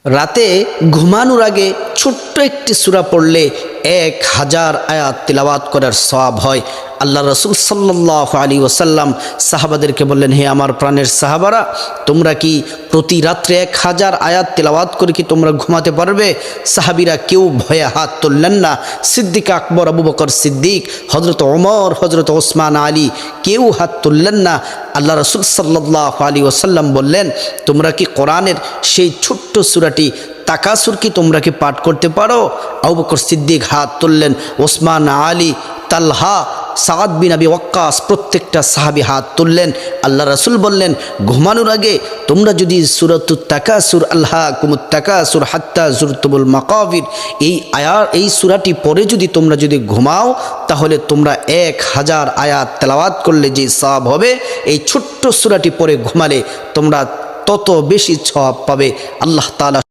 রাতে ঘুমানোর আগে ছোট্ট একটি সূরা পড়লে 1000 আয়াত তিলাওয়াত করার সওয়াব হয়। আল্লাহ রাসূল সাল্লাল্লাহু আলাইহি ওয়াসাল্লাম সাহাবাদেরকে বললেন, হে আমার প্রাণের সাহাবারা, তোমরা কি প্রতি রাত্রে 1000 আয়াত তিলাওয়াত করে কি তোমরা ঘুমাতে পারবে? সাহাবীরা কেউ ভয়ে হাত তুললেন না। সিদ্দিক আকবর, আবু বকর সিদ্দিক, হযরত ওমর, হযরত ওসমান আলী কেউ হাত তুললেন না। আল্লাহ রাসূল সাল্লাল্লাহু আলাইহি ওয়াসাল্লাম বললেন, তোমরা কি কোরআনের সেই ছোট্ট সূরাটি তাকাসুর কি তোমরা কি পাঠ করতে পারো? আবু বকর সিদ্দিক হাত তুললেন, ওসমান আলী, তালহা, সাদ বিন আবি ওয়াক্কাস প্রত্যেকটা সাহাবী হাত তুললেন। আল্লাহ রাসূল বললেন, ঘুমানোর আগে তোমরা যদি সূরাতুত তাকাসুর, আলহাকুমুত তাকাসুর হাত্তা যুরতুমুল মাকাবির এই সূরাটি পড়ে যদি তোমরা যদি ঘুমাও, তাহলে তোমরা 1000 আয়াত তেলাওয়াত করলে যে সওয়াব হবে, এই ছোট্ট সূরাটি পড়ে ঘুমালে তোমরা তত বেশি সওয়াব পাবে। আল্লাহ তাআলা